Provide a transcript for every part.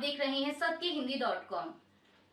देख रहे हैं सबकीहिंदी.com।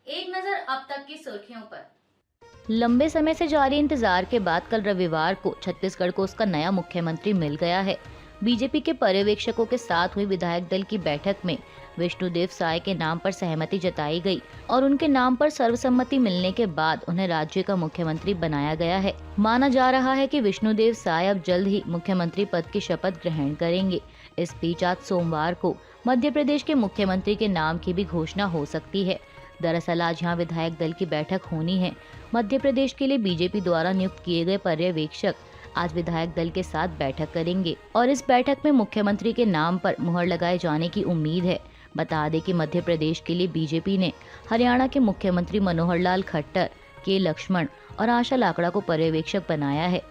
एक नजर अब तक की सुर्खियों पर। लंबे समय से जारी इंतजार के बाद कल रविवार को छत्तीसगढ़ को उसका नया मुख्यमंत्री मिल गया है। बीजेपी के पर्यवेक्षकों के साथ हुई विधायक दल की बैठक में विष्णुदेव साय के नाम पर सहमति जताई गई और उनके नाम पर सर्वसम्मति मिलने के बाद उन्हें राज्य का मुख्यमंत्री बनाया गया है। माना जा रहा है कि विष्णुदेव साय अब जल्द ही मुख्यमंत्री पद की शपथ ग्रहण करेंगे। इस बीच आज सोमवार को मध्य प्रदेश के मुख्यमंत्री के नाम की भी घोषणा हो सकती है। दरअसल आज यहाँ विधायक दल की बैठक होनी है। मध्य प्रदेश के लिए बीजेपी द्वारा नियुक्त किए गए पर्यवेक्षक आज विधायक दल के साथ बैठक करेंगे और इस बैठक में मुख्यमंत्री के नाम पर मुहर लगाए जाने की उम्मीद है। बता दें कि मध्य प्रदेश के लिए बीजेपी ने हरियाणा के मुख्यमंत्री मनोहर लाल खट्टर, के लक्ष्मण और आशा लाकड़ा को पर्यवेक्षक बनाया है।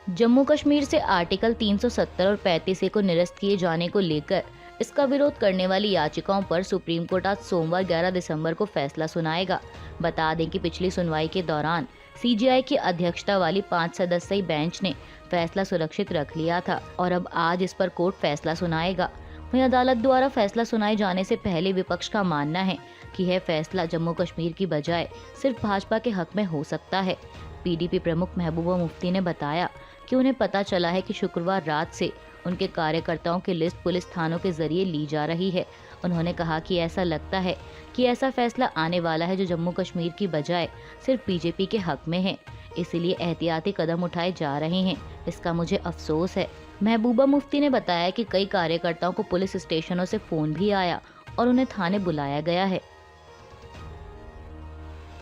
जम्मू कश्मीर से आर्टिकल 370 और 35A को निरस्त किए जाने को लेकर इसका विरोध करने वाली याचिकाओं पर सुप्रीम कोर्ट आज सोमवार 11 दिसंबर को फैसला सुनाएगा। बता दें कि पिछली सुनवाई के दौरान सीजेआई की अध्यक्षता वाली 5 सदस्यीय बेंच ने फैसला सुरक्षित रख लिया था और अब आज इस पर कोर्ट फैसला सुनाएगा। वहीं अदालत द्वारा फैसला सुनाए जाने से पहले विपक्ष का मानना है कि यह फैसला जम्मू कश्मीर की बजाय सिर्फ भाजपा के हक में हो सकता है। पीडीपी प्रमुख महबूबा मुफ्ती ने बताया कि उन्हें पता चला है कि शुक्रवार रात से उनके कार्यकर्ताओं की लिस्ट पुलिस थानों के जरिए ली जा रही है। उन्होंने कहा कि ऐसा लगता है कि ऐसा फैसला आने वाला है जो जम्मू कश्मीर की बजाय सिर्फ बीजेपी के हक में है, इसीलिए एहतियाती कदम उठाए जा रहे हैं। इसका मुझे अफसोस है। महबूबा मुफ्ती ने बताया कि कई कार्यकर्ताओं को पुलिस स्टेशनों से फोन भी आया और उन्हें थाने बुलाया गया है।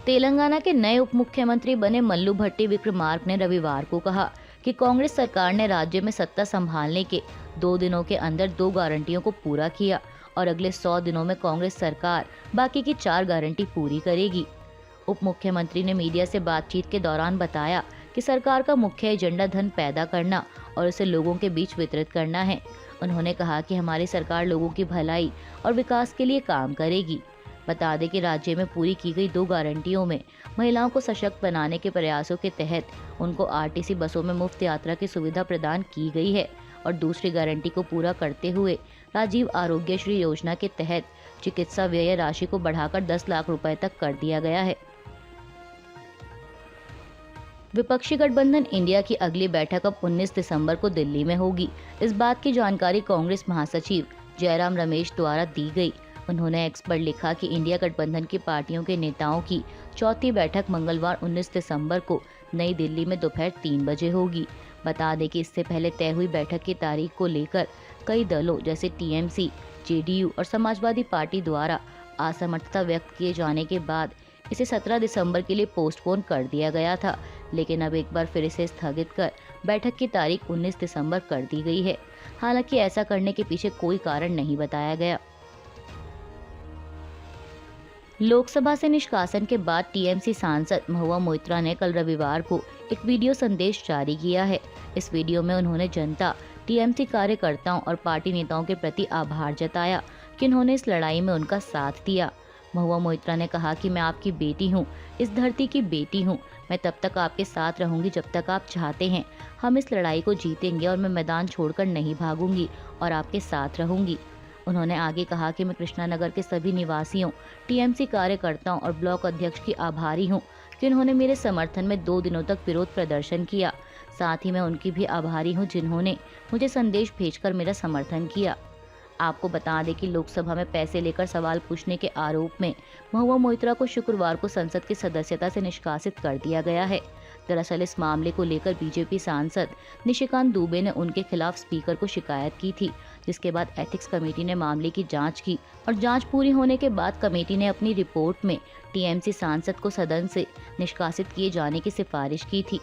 तेलंगाना के नए उप मुख्यमंत्री बने मल्लू भट्टी विक्रमार्क ने रविवार को कहा कि कांग्रेस सरकार ने राज्य में सत्ता संभालने के 2 दिनों के अंदर 2 गारंटियों को पूरा किया और अगले 100 दिनों में कांग्रेस सरकार बाकी की 4 गारंटी पूरी करेगी। उप मुख्यमंत्री ने मीडिया से बातचीत के दौरान बताया कि सरकार का मुख्य एजेंडा धन पैदा करना और उसे लोगों के बीच वितरित करना है। उन्होंने कहा कि हमारी सरकार लोगों की भलाई और विकास के लिए काम करेगी। बता दें कि राज्य में पूरी की गई 2 गारंटियों में महिलाओं को सशक्त बनाने के प्रयासों के तहत उनको आरटीसी बसों में मुफ्त यात्रा की सुविधा प्रदान की गई है और दूसरी गारंटी को पूरा करते हुए राजीव आरोग्यश्री योजना के तहत चिकित्सा व्यय राशि को बढ़ाकर 10 लाख रुपए तक कर दिया गया है। विपक्षी गठबंधन इंडिया की अगली बैठक अब 19 दिसंबर को दिल्ली में होगी। इस बात की जानकारी कांग्रेस महासचिव जयराम रमेश द्वारा दी गई। उन्होंने एक्स पर लिखा कि इंडिया गठबंधन की पार्टियों के नेताओं की चौथी बैठक मंगलवार 19 दिसंबर को नई दिल्ली में दोपहर 3 बजे होगी। बता दें कि इससे पहले तय हुई बैठक की तारीख को लेकर कई दलों जैसे टीएमसी, जेडीयू और समाजवादी पार्टी द्वारा असमर्थता व्यक्त किए जाने के बाद इसे 17 दिसंबर के लिए पोस्टपोन कर दिया गया था, लेकिन अब एक बार फिर इसे स्थगित कर बैठक की तारीख 19 दिसंबर कर दी गई है। हालांकि ऐसा करने के पीछे कोई कारण नहीं बताया गया। लोकसभा से निष्कासन के बाद टीएमसी सांसद महुआ मोइत्रा ने कल रविवार को एक वीडियो संदेश जारी किया है। इस वीडियो में उन्होंने जनता, टीएमसी कार्यकर्ताओं और पार्टी नेताओं के प्रति आभार जताया कि उन्होंने इस लड़ाई में उनका साथ दिया। महुआ मोइत्रा ने कहा कि मैं आपकी बेटी हूँ, इस धरती की बेटी हूँ। मैं तब तक आपके साथ रहूंगी जब तक आप चाहते हैं। हम इस लड़ाई को जीतेंगे और मैं मैदान छोड़कर नहीं भागूंगी और आपके साथ रहूंगी। उन्होंने आगे कहा कि मैं कृष्णानगर के सभी निवासियों, टीएमसी कार्यकर्ताओं और ब्लॉक अध्यक्ष की आभारी हूं कि उन्होंने मेरे समर्थन में 2 दिनों तक विरोध प्रदर्शन किया। साथ ही मैं उनकी भी आभारी हूं जिन्होंने मुझे संदेश भेजकर मेरा समर्थन किया। आपको बता दें कि लोकसभा में पैसे लेकर सवाल पूछने के आरोप में महुआ मोइत्रा को शुक्रवार को संसद की सदस्यता से निष्कासित कर दिया गया है। दरअसल इस मामले को लेकर बीजेपी सांसद निशिकांत दुबे ने उनके खिलाफ स्पीकर को शिकायत की थी, जिसके बाद एथिक्स कमेटी ने मामले की जांच की और जांच पूरी होने के बाद कमेटी ने अपनी रिपोर्ट में टीएमसी सांसद को सदन से निष्कासित किए जाने की सिफारिश की थी।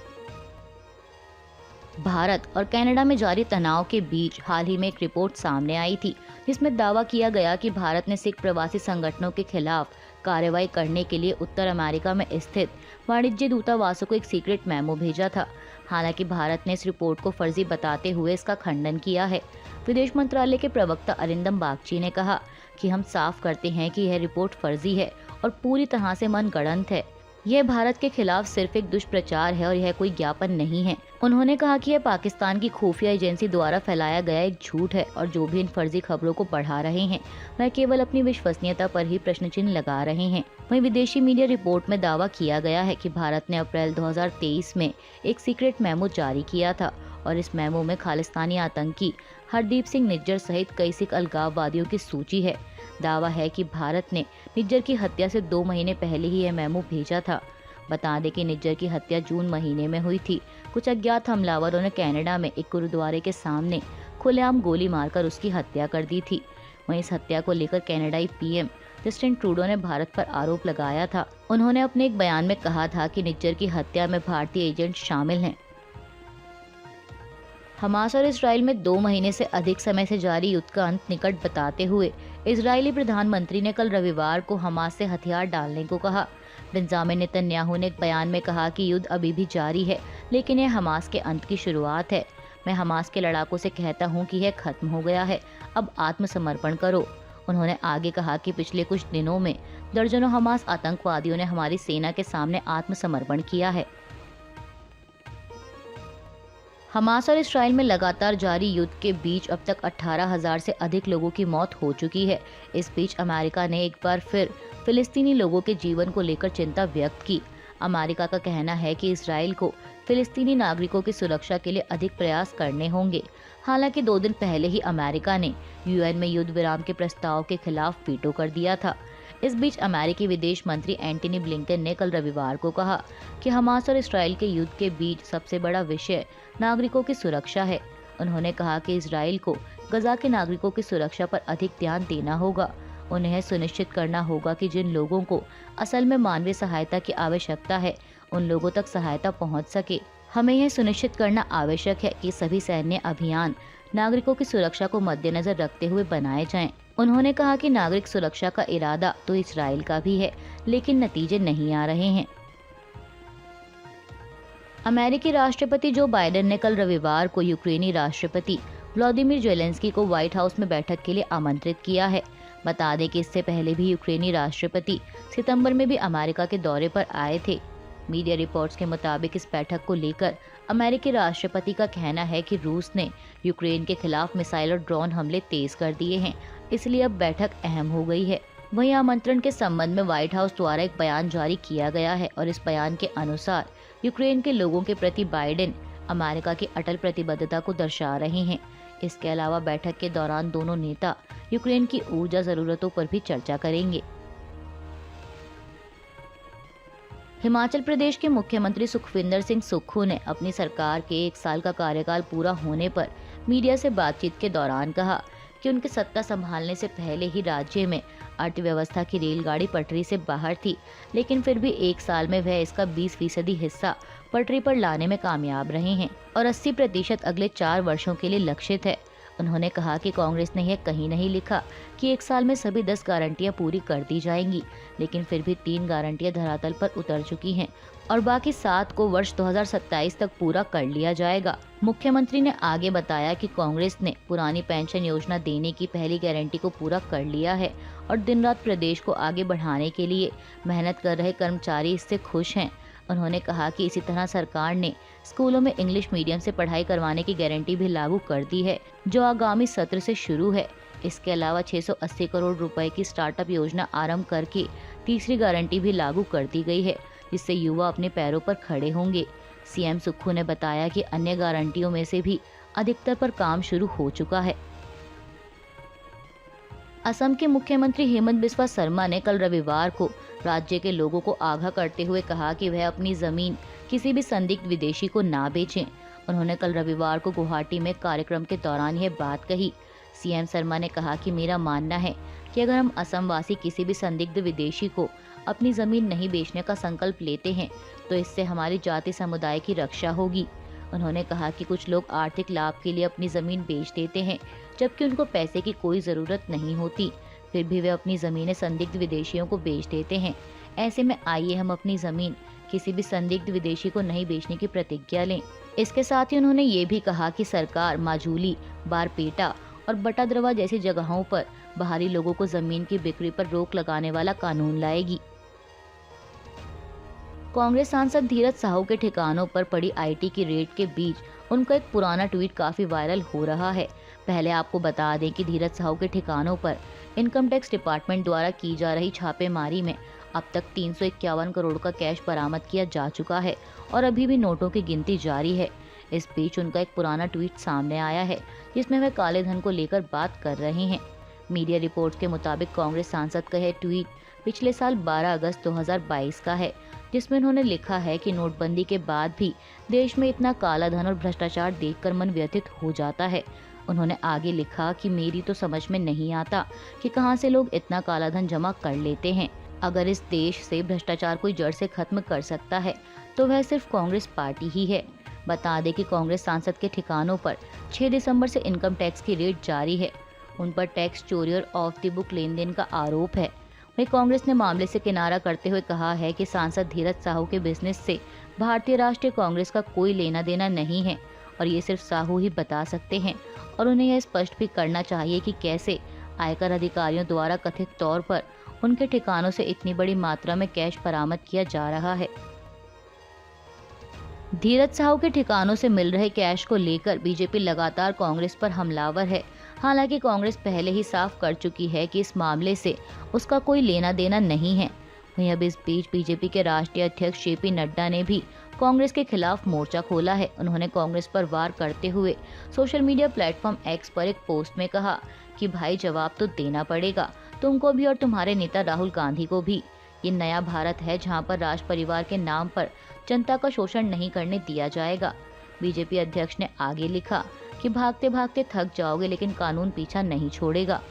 भारत और कनाडा में जारी तनाव के बीच हाल ही में एक रिपोर्ट सामने आई थी, जिसमें दावा किया गया कि भारत ने सिख प्रवासी संगठनों के खिलाफ कार्रवाई करने के लिए उत्तर अमेरिका में स्थित वाणिज्य दूतावासों को एक सीक्रेट मेमो भेजा था। हालांकि भारत ने इस रिपोर्ट को फर्जी बताते हुए इसका खंडन किया है। विदेश मंत्रालय के प्रवक्ता अरिंदम बागची ने कहा कि हम साफ करते हैं कि यह रिपोर्ट फर्जी है और पूरी तरह से मनगढ़ंत है। यह भारत के खिलाफ सिर्फ एक दुष्प्रचार है और यह कोई ज्ञापन नहीं है। उन्होंने कहा कि यह पाकिस्तान की खुफिया एजेंसी द्वारा फैलाया गया एक झूठ है और जो भी इन फर्जी खबरों को बढ़ा रहे हैं वह केवल अपनी विश्वसनीयता पर ही प्रश्न चिन्ह लगा रहे हैं। वहीं विदेशी मीडिया रिपोर्ट में दावा किया गया है कि भारत ने अप्रैल 2023 में एक सीक्रेट मेमो जारी किया था और इस मेमो में खालिस्तानी आतंकी हरदीप सिंह निज्जर सहित कई सिख अलगाववादियों की सूची है। दावा है कि भारत ने निज्जर की हत्या से 2 महीने पहले ही यह मेमो भेजा था। बता दें कि निज्जर की हत्या जून महीने में हुई थी। कुछ अज्ञात हमलावरों ने कनाडा में एक गुरुद्वारे के सामने खुलेआम गोली मारकर उसकी हत्या कर दी थी। वहीं इस हत्या को लेकर कनाडाई पीएम जस्टिन ट्रूडो ने भारत पर आरोप लगाया था। उन्होंने अपने एक बयान में कहा था कि निज्जर की हत्या में भारतीय एजेंट शामिल हैं। हमास और इसराइल में 2 महीने से अधिक समय से जारी युद्ध का अंत निकट बताते हुए इजरायली प्रधानमंत्री ने कल रविवार को हमास से हथियार डालने को कहा। बेंजामिन नेतन्याहू ने एक बयान में कहा कि युद्ध अभी भी जारी है, लेकिन यह हमास के अंत की शुरुआत है। मैं हमास के लड़ाकों से कहता हूं कि यह खत्म हो गया है, अब आत्मसमर्पण करो। उन्होंने आगे कहा कि पिछले कुछ दिनों में दर्जनों हमास आतंकवादियों ने हमारी सेना के सामने आत्मसमर्पण किया है। हमास और इसराइल में लगातार जारी युद्ध के बीच अब तक 18,000 से अधिक लोगों की मौत हो चुकी है। इस बीच अमेरिका ने एक बार फिर फिलिस्तीनी लोगों के जीवन को लेकर चिंता व्यक्त की। अमेरिका का कहना है कि इसराइल को फिलिस्तीनी नागरिकों की सुरक्षा के लिए अधिक प्रयास करने होंगे। हालांकि 2 दिन पहले ही अमेरिका ने यूएन में युद्ध विराम के प्रस्ताव के खिलाफ वीटो कर दिया था। इस बीच अमेरिकी विदेश मंत्री एंटनी ब्लिंकन ने कल रविवार को कहा कि हमास और इसराइल के युद्ध के बीच सबसे बड़ा विषय नागरिकों की सुरक्षा है। उन्होंने कहा कि इसराइल को गजा के नागरिकों की सुरक्षा पर अधिक ध्यान देना होगा। उन्हें यह सुनिश्चित करना होगा कि जिन लोगों को असल में मानवीय सहायता की आवश्यकता है उन लोगों तक सहायता पहुंच सके। हमें यह सुनिश्चित करना आवश्यक है कि सभी सैन्य अभियान नागरिकों की सुरक्षा को मद्देनजर रखते हुए बनाए जाएं। उन्होंने कहा कि नागरिक सुरक्षा का इरादा तो इसराइल का भी है, लेकिन नतीजे नहीं आ रहे हैं। अमेरिकी राष्ट्रपति जो बाइडेन ने कल रविवार को यूक्रेनी राष्ट्रपति व्लादिमीर ज़ेलेंस्की को व्हाइट हाउस में बैठक के लिए आमंत्रित किया है। बता दें कि इससे पहले भी यूक्रेनी राष्ट्रपति सितंबर में भी अमेरिका के दौरे पर आए थे। मीडिया रिपोर्ट्स के मुताबिक इस बैठक को लेकर अमेरिकी राष्ट्रपति का कहना है कि रूस ने यूक्रेन के खिलाफ मिसाइल और ड्रोन हमले तेज कर दिए हैं, इसलिए अब बैठक अहम हो गई है। वहीं आमंत्रण के संबंध में व्हाइट हाउस द्वारा एक बयान जारी किया गया है और इस बयान के अनुसार यूक्रेन के लोगों के प्रति बाइडेन अमेरिका की अटल प्रतिबद्धता को दर्शा रहे हैं। इसके अलावा बैठक के दौरान दोनों नेता यूक्रेन की ऊर्जा जरूरतों पर भी चर्चा करेंगे। हिमाचल प्रदेश के मुख्यमंत्री सुखविंदर सिंह सुक्खू ने अपनी सरकार के 1 साल का कार्यकाल पूरा होने पर मीडिया से बातचीत के दौरान कहा कि उनके सत्ता संभालने से पहले ही राज्य में अर्थव्यवस्था की रेलगाड़ी पटरी से बाहर थी, लेकिन फिर भी 1 साल में वह इसका 20% हिस्सा पटरी पर लाने में कामयाब रहे हैं और 80% अगले 4 वर्षों के लिए लक्षित है। उन्होंने कहा कि कांग्रेस ने यह कहीं नहीं लिखा कि 1 साल में सभी 10 गारंटियां पूरी कर दी जाएंगी, लेकिन फिर भी 3 गारंटियां धरातल पर उतर चुकी हैं और बाकी 7 को वर्ष 2027 तक पूरा कर लिया जाएगा। मुख्यमंत्री ने आगे बताया कि कांग्रेस ने पुरानी पेंशन योजना देने की पहली गारंटी को पूरा कर लिया है और दिन रात प्रदेश को आगे बढ़ाने के लिए मेहनत कर रहे कर्मचारी इससे खुश हैं। उन्होंने कहा कि इसी तरह सरकार ने स्कूलों में इंग्लिश मीडियम से पढ़ाई करवाने की गारंटी भी लागू कर दी है, जो आगामी सत्र से शुरू है। इसके अलावा 680 करोड़ रुपए की स्टार्टअप योजना आरंभ करके तीसरी गारंटी भी लागू कर दी गई है, जिससे युवा अपने पैरों पर खड़े होंगे। सीएम सुक्खू ने बताया कि अन्य गारंटियों में से भी अधिकतर पर काम शुरू हो चुका है। असम के मुख्यमंत्री हेमंत बिस्वा शर्मा ने कल रविवार को राज्य के लोगों को आगाह करते हुए कहा कि वह अपनी जमीन किसी भी संदिग्ध विदेशी को ना बेचें। उन्होंने कल रविवार को गुवाहाटी में कार्यक्रम के दौरान यह बात कही। सीएम शर्मा ने कहा कि मेरा मानना है कि अगर हम असम वासी किसी भी संदिग्ध विदेशी को अपनी जमीन नहीं बेचने का संकल्प लेते हैं तो इससे हमारी जाति समुदाय की रक्षा होगी। उन्होंने कहा कि कुछ लोग आर्थिक लाभ के लिए अपनी जमीन बेच देते हैं, जबकि उनको पैसे की कोई जरूरत नहीं होती, फिर भी वे अपनी जमीनें संदिग्ध विदेशियों को बेच देते हैं। ऐसे में आइए हम अपनी जमीन किसी भी संदिग्ध विदेशी को नहीं बेचने की प्रतिज्ञा लें। इसके साथ ही उन्होंने ये भी कहा कि सरकार माजूली, बारपेटा और बटाद्रवा जैसी जगहों पर बाहरी लोगों को जमीन की बिक्री पर रोक लगाने वाला कानून लाएगी। कांग्रेस सांसद धीरज साहू के ठिकानों पर पड़ी आईटी की रेड के बीच उनका एक पुराना ट्वीट काफी वायरल हो रहा है। पहले आपको बता दें कि धीरज साहू के ठिकानों पर इनकम टैक्स डिपार्टमेंट द्वारा की जा रही छापेमारी में अब तक 351 करोड़ का कैश बरामद किया जा चुका है और अभी भी नोटों की गिनती जारी है। इस बीच उनका एक पुराना ट्वीट सामने आया है जिसमें वह काले धन को लेकर बात कर रहे हैं। मीडिया रिपोर्ट्स के मुताबिक कांग्रेस सांसद का यह ट्वीट पिछले साल 12 अगस्त 2022 का है, जिसमें उन्होंने लिखा है कि नोटबंदी के बाद भी देश में इतना काला धन और भ्रष्टाचार देखकर मन व्यथित हो जाता है। उन्होंने आगे लिखा कि मेरी तो समझ में नहीं आता कि कहां से लोग इतना काला धन जमा कर लेते हैं। अगर इस देश से भ्रष्टाचार कोई जड़ से खत्म कर सकता है तो वह सिर्फ कांग्रेस पार्टी ही है। बता दें कि कांग्रेस सांसद के ठिकानों पर 6 दिसंबर से इनकम टैक्स की रेड जारी है। उन पर टैक्स चोरी और ऑफ द बुक लेन देन का आरोप है। वहीं कांग्रेस ने मामले से किनारा करते हुए कहा है कि सांसद धीरज साहू के बिजनेस से भारतीय राष्ट्रीय कांग्रेस का कोई लेना देना नहीं है और ये सिर्फ साहू ही बता सकते हैं और उन्हें यह स्पष्ट भी करना चाहिए कि कैसे आयकर अधिकारियों द्वारा कथित तौर पर उनके ठिकानों से इतनी बड़ी मात्रा में कैश बरामद किया जा रहा है। धीरज साहू के ठिकानों से मिल रहे कैश को लेकर बीजेपी लगातार कांग्रेस पर हमलावर है। हालांकि कांग्रेस पहले ही साफ कर चुकी है कि इस मामले से उसका कोई लेना देना नहीं है। वहीं अब इस बीच बीजेपी के राष्ट्रीय अध्यक्ष जेपी नड्डा ने भी कांग्रेस के खिलाफ मोर्चा खोला है। उन्होंने कांग्रेस पर वार करते हुए सोशल मीडिया प्लेटफॉर्म एक्स पर एक पोस्ट में कहा कि भाई जवाब तो देना पड़ेगा तुमको भी और तुम्हारे नेता राहुल गांधी को भी। ये नया भारत है जहां पर राज परिवार के नाम पर जनता का शोषण नहीं करने दिया जाएगा। बीजेपी अध्यक्ष ने आगे लिखा कि भागते भागते थक जाओगे लेकिन कानून पीछा नहीं छोड़ेगा।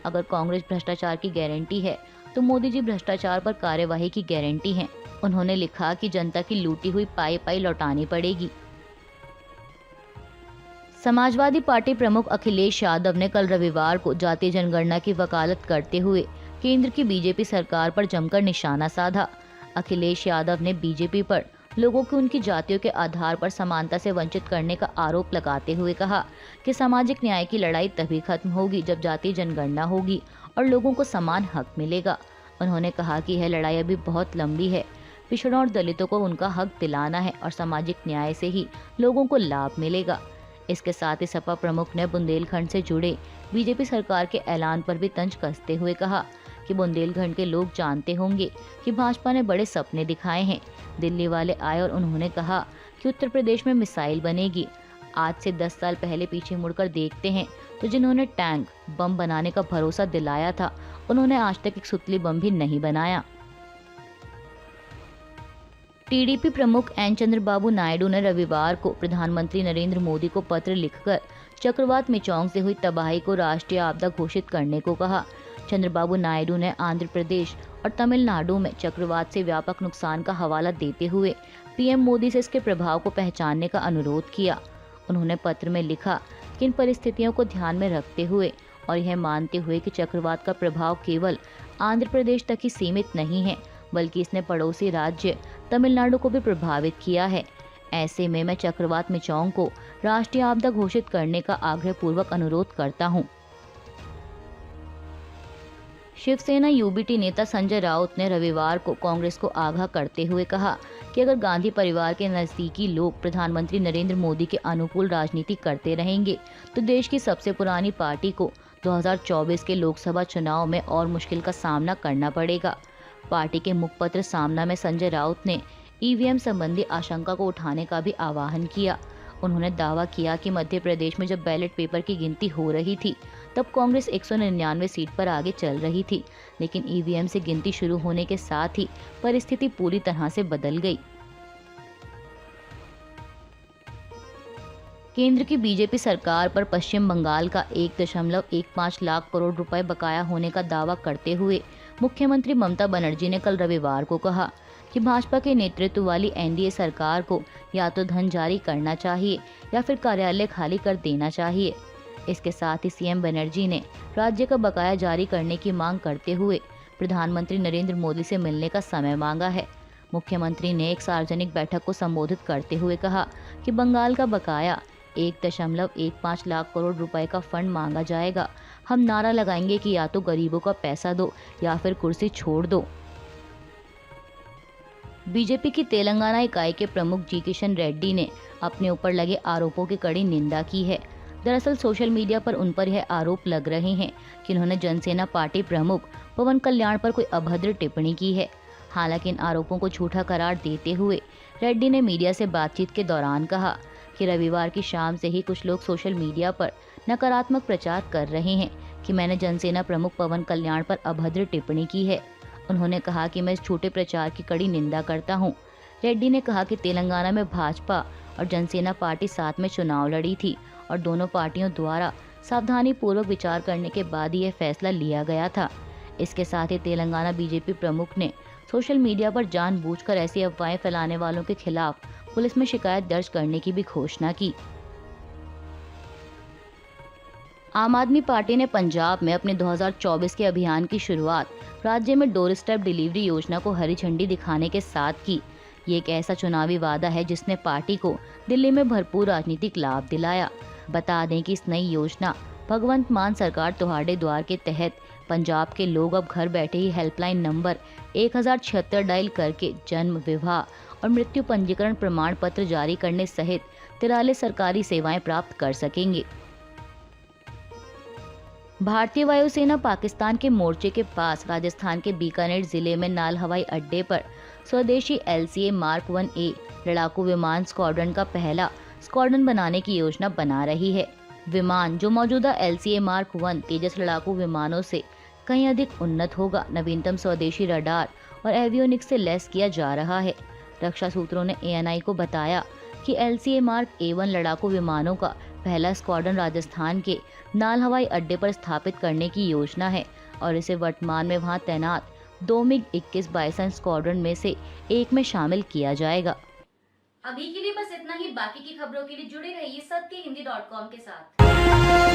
अगर कांग्रेस भ्रष्टाचार की गारंटी है तो मोदी जी भ्रष्टाचार पर कार्यवाही की गारंटी हैं। उन्होंने लिखा कि जनता की लूटी हुई पाई पाई लौटानी पड़ेगी। समाजवादी पार्टी प्रमुख अखिलेश यादव ने कल रविवार को जातीय जनगणना की वकालत करते हुए केंद्र की बीजेपी सरकार पर जमकर निशाना साधा। अखिलेश यादव ने बीजेपी पर लोगों को उनकी जातियों के आधार पर समानता से वंचित करने का आरोप लगाते हुए कहा कि सामाजिक न्याय की लड़ाई तभी खत्म होगी जब जातीय जनगणना होगी और लोगों को समान हक मिलेगा। उन्होंने कहा कि यह लड़ाई अभी बहुत लंबी है। पिछड़ों और दलितों को उनका हक दिलाना है और सामाजिक न्याय से ही लोगों को लाभ मिलेगा। इसके साथ ही सपा प्रमुख ने बुंदेलखंड से जुड़े बीजेपी सरकार के ऐलान पर भी तंज कसते हुए कहा कि बुंदेलखंड के लोग जानते होंगे कि भाजपा ने बड़े सपने दिखाए हैं। दिल्ली वाले आए और उन्होंने कहा कि उत्तर प्रदेश में मिसाइल बनेगी। आज से 10 साल पहले पीछे मुड़कर देखते हैं तो जिन्होंने टैंक बम बनाने का भरोसा दिलाया था उन्होंने आज तक एक सुतली बम भी नहीं बनाया। टीडीपी प्रमुख एन चंद्रबाबू नायडू ने रविवार को प्रधानमंत्री नरेंद्र मोदी को पत्र लिखकर चक्रवात मिचोंग से हुई तबाही को राष्ट्रीय आपदा घोषित करने को कहा। चंद्रबाबू नायडू ने आंध्र प्रदेश और तमिलनाडु में चक्रवात से व्यापक नुकसान का हवाला देते हुए पीएम मोदी से इसके प्रभाव को पहचानने का अनुरोध किया। उन्होंने पत्र में लिखा कि इन परिस्थितियों को ध्यान में रखते हुए और यह मानते हुए कि चक्रवात का प्रभाव केवल आंध्र प्रदेश तक ही सीमित नहीं है बल्कि इसने पड़ोसी राज्य तमिलनाडु को भी प्रभावित किया है। ऐसे में मैं चक्रवात मिचोंग को राष्ट्रीय आपदा घोषित करने का आग्रहपूर्वक अनुरोध करता हूं। शिवसेना यूबीटी नेता संजय राउत ने रविवार को कांग्रेस को आगाह करते हुए कहा कि अगर गांधी परिवार के नजदीकी लोग प्रधानमंत्री नरेंद्र मोदी के अनुकूल राजनीति करते रहेंगे तो देश की सबसे पुरानी पार्टी को 2024 के लोकसभा चुनाव में और मुश्किल का सामना करना पड़ेगा। पार्टी के मुखपत्र सामना में संजय राउत ने ईवीएम संबंधी आशंका को उठाने का भी आह्वान किया। उन्होंने दावा किया कि मध्य प्रदेश में जब बैलेट पेपर की गिनती हो रही थी तब कांग्रेस 199 सीट पर आगे चल रही थी, लेकिन ईवीएम से गिनती शुरू होने के साथ ही परिस्थिति पूरी तरह से बदल गई। केंद्र की बीजेपी सरकार पर पश्चिम बंगाल का 1.15 लाख करोड़ रुपए बकाया होने का दावा करते हुए मुख्यमंत्री ममता बनर्जी ने कल रविवार को कहा कि भाजपा के नेतृत्व वाली एनडीए सरकार को या तो धन जारी करना चाहिए या फिर कार्यालय खाली कर देना चाहिए। इसके साथ ही सीएम बनर्जी ने राज्य का बकाया जारी करने की मांग करते हुए प्रधानमंत्री नरेंद्र मोदी से मिलने का समय मांगा है। मुख्यमंत्री ने एक सार्वजनिक बैठक को संबोधित करते हुए कहा कि बंगाल का बकाया 1.15 लाख करोड़ रुपए का फंड मांगा जाएगा। हम नारा लगाएंगे कि या तो गरीबों का पैसा दो या फिर कुर्सी छोड़ दो। बीजेपी की तेलंगाना इकाई के प्रमुख जी किशन रेड्डी ने अपने ऊपर लगे आरोपों की कड़ी निंदा की है। दरअसल सोशल मीडिया पर उन पर यह आरोप लग रहे हैं कि उन्होंने जनसेना पार्टी प्रमुख पवन कल्याण पर कोई अभद्र टिप्पणी की है। हालांकि इन आरोपों को झूठा करार देते हुए रेड्डी ने मीडिया से बातचीत के दौरान कहा कि रविवार की शाम से ही कुछ लोग सोशल मीडिया पर नकारात्मक प्रचार कर रहे हैं कि मैंने जनसेना प्रमुख पवन कल्याण पर अभद्र टिप्पणी की है। उन्होंने कहा कि मैं इस झूठे प्रचार की कड़ी निंदा करता हूं। रेड्डी ने कहा कि तेलंगाना में भाजपा और जनसेना पार्टी साथ में चुनाव लड़ी थी और दोनों पार्टियों द्वारा सावधानी पूर्वक विचार करने के बाद ही यह फैसला लिया गया था। इसके साथ ही तेलंगाना बीजेपी प्रमुख ने सोशल मीडिया पर जानबूझकर ऐसी अफवाहें फैलाने वालों के खिलाफ पुलिस में शिकायत दर्ज करने की भी घोषणा की। आम आदमी पार्टी ने पंजाब में अपने 2024 के अभियान की शुरुआत राज्य में डोर स्टेप डिलीवरी योजना को हरी झंडी दिखाने के साथ की। ये एक ऐसा चुनावी वादा है जिसने पार्टी को दिल्ली में भरपूर राजनीतिक लाभ दिलाया। बता दें कि इस नई योजना भगवंत मान सरकार तुम्हारे द्वार के तहत पंजाब के लोग अब घर बैठे ही हेल्पलाइन नंबर 1076 डायल करके जन्म, विवाह और मृत्यु पंजीकरण प्रमाण पत्र जारी करने सहित 43 सरकारी सेवाएं प्राप्त कर सकेंगे। भारतीय वायुसेना पाकिस्तान के मोर्चे के पास राजस्थान के बीकानेर जिले में नाल हवाई अड्डे पर स्वदेशी LCA मार्क 1A लड़ाकू विमान स्क्वाड्रन का पहला स्क्वाड्रन बनाने की योजना बना रही है। विमान जो मौजूदा LCA मार्क 1 तेजस लड़ाकू विमानों से कहीं अधिक उन्नत होगा, नवीनतम स्वदेशी रडार और एवियोनिक्स से लैस किया जा रहा है। रक्षा सूत्रों ने ANI को बताया कि LCA मार्क A1 लड़ाकू विमानों का पहला स्क्वाड्रन राजस्थान के नाल हवाई अड्डे पर स्थापित करने की योजना है और इसे वर्तमान में वहां तैनात 2 MiG-21 बाइसन स्क्वाड्रन में से एक में शामिल किया जाएगा। अभी के लिए बस इतना ही। बाकी की खबरों के लिए जुड़े रहिए सत्यहिंदी.com के साथ।